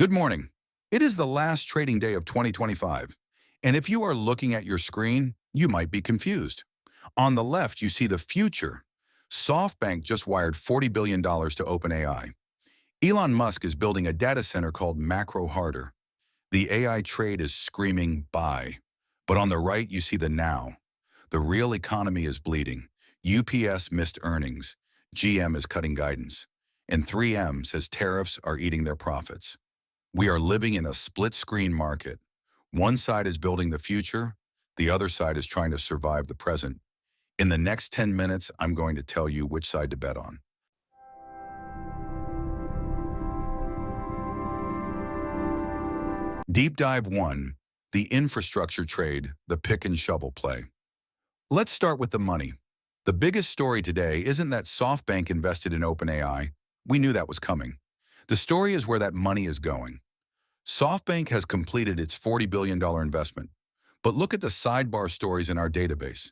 Good morning. It is the last trading day of 2025, and if you are looking at your screen, you might be confused. On the left, you see the future. SoftBank just wired $40 billion to OpenAI. Elon Musk is building a data center called Macro Harder. The AI trade is screaming buy. But on the right, you see the now. The real economy is bleeding. UPS missed earnings. GM is cutting guidance. And 3M says tariffs are eating their profits. We are living in a split-screen market. One side is building the future, the other side is trying to survive the present. In the next 10 minutes, I'm going to tell you which side to bet on. Deep Dive 1, the infrastructure trade, the pick and shovel play. Let's start with the money. The biggest story today isn't that SoftBank invested in OpenAI. We knew that was coming. The story is where that money is going. SoftBank has completed its $40 billion investment. But look at the sidebar stories in our database.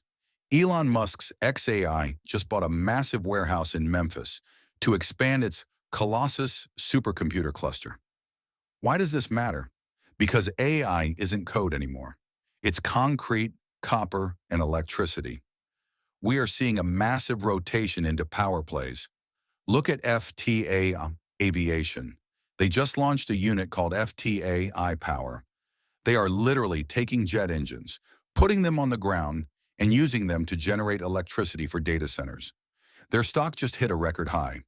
Elon Musk's xAI just bought a massive warehouse in Memphis to expand its Colossus supercomputer cluster. Why does this matter? Because AI isn't code anymore. It's concrete, copper, and electricity. We are seeing a massive rotation into power plays. Look at FTA Aviation. They just launched a unit called FTA iPower. They are literally taking jet engines, putting them on the ground, and using them to generate electricity for data centers. Their stock just hit a record high.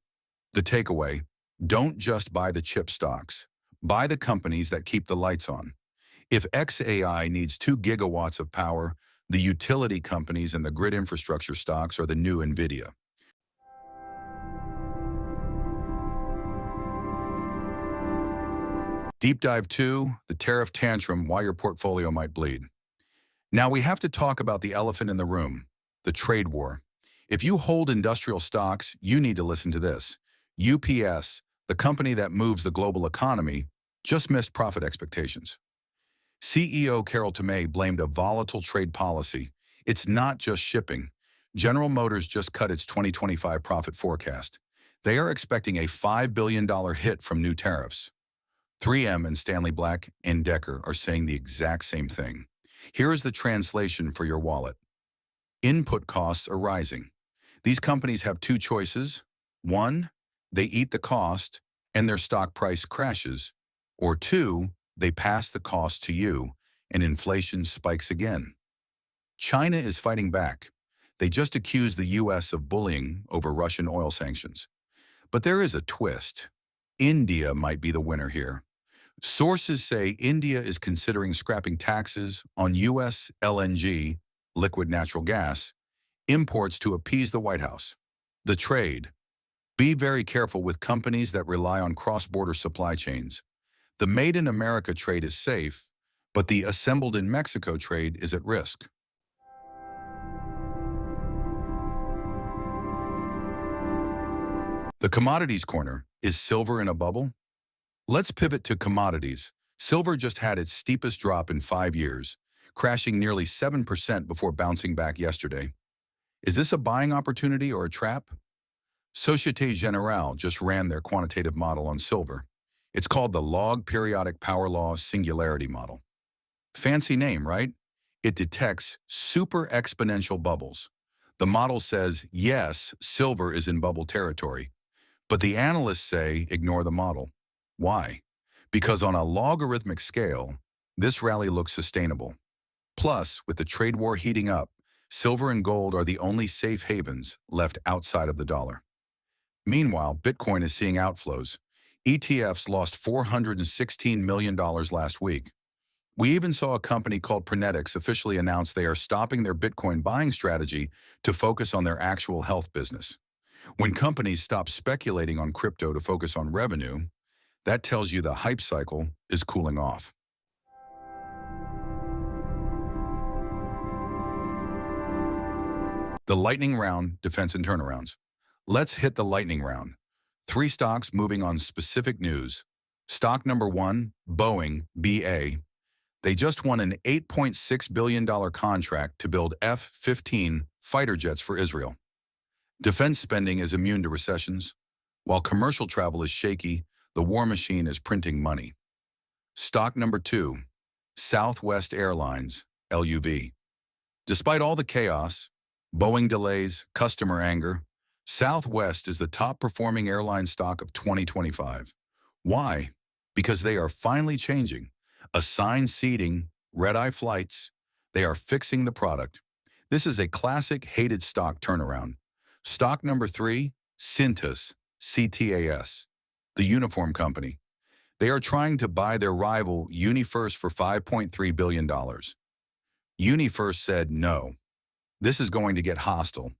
The takeaway, don't just buy the chip stocks. Buy the companies that keep the lights on. If xAI needs 2 gigawatts of power, the utility companies and the grid infrastructure stocks are the new NVIDIA. Deep Dive 2, the tariff tantrum, why your portfolio might bleed. Now we have to talk about the elephant in the room, the trade war. If you hold industrial stocks, you need to listen to this. UPS, the company that moves the global economy, just missed profit expectations. CEO Carol Tomé blamed a volatile trade policy. It's not just shipping. General Motors just cut its 2025 profit forecast. They are expecting a $5 billion hit from new tariffs. 3M and Stanley Black & Decker are saying the exact same thing. Here is the translation for your wallet. Input costs are rising. These companies have 2 choices. 1, they eat the cost and their stock price crashes. Or 2, they pass the cost to you and inflation spikes again. China is fighting back. They just accused the US of bullying over Russian oil sanctions. But there is a twist. India might be the winner here. Sources say India is considering scrapping taxes on US LNG, liquid natural gas, imports to appease the White House. The trade. Be very careful with companies that rely on cross-border supply chains. The Made in America trade is safe, but the Assembled in Mexico trade is at risk. The commodities corner. Is silver in a bubble? Let's pivot to commodities. Silver just had its steepest drop in 5 years, crashing nearly 7% before bouncing back yesterday. Is this a buying opportunity or a trap? Societe Generale just ran their quantitative model on silver. It's called the Log Periodic Power Law Singularity Model. Fancy name, right? It detects super exponential bubbles. The model says, yes, silver is in bubble territory. But the analysts say ignore the model. Why? Because on a logarithmic scale, this rally looks sustainable. Plus, with the trade war heating up, silver and gold are the only safe havens left outside of the dollar. Meanwhile, Bitcoin is seeing outflows. ETFs lost $416 million last week. We even saw a company called Prenetics officially announce they are stopping their Bitcoin buying strategy to focus on their actual health business. When companies stop speculating on crypto to focus on revenue, that tells you the hype cycle is cooling off. The lightning round, defense and turnarounds. Let's hit the lightning round. 3 stocks moving on specific news. Stock number 1, Boeing, BA. They just won an $8.6 billion contract to build F-15 fighter jets for Israel. Defense spending is immune to recessions. While commercial travel is shaky, the war machine is printing money. Stock number 2, Southwest Airlines, LUV. Despite all the chaos, Boeing delays, customer anger, Southwest is the top-performing airline stock of 2025. Why? Because they are finally changing. Assigned seating, red-eye flights, they are fixing the product. This is a classic hated stock turnaround. Stock number 3, Cintas, CTAS, the uniform company. They are trying to buy their rival UniFirst for $5.3 billion. UniFirst said no. This is going to get hostile.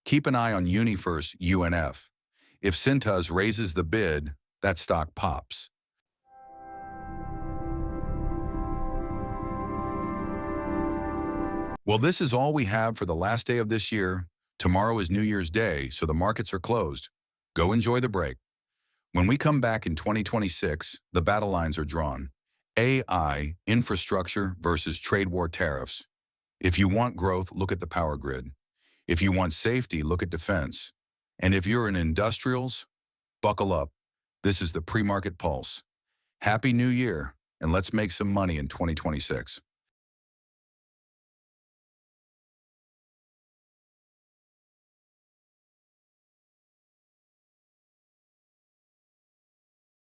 Keep an eye on UniFirst UNF. If Cintas raises the bid, that stock pops. Well, this is all we have for the last day of this year. Tomorrow is New Year's Day, so the markets are closed. Go enjoy the break. When we come back in 2026, the battle lines are drawn. AI, infrastructure versus trade war tariffs. If you want growth, look at the power grid. If you want safety, look at defense. And if you're in industrials, buckle up. This is the pre-market pulse. Happy New Year, and let's make some money in 2026.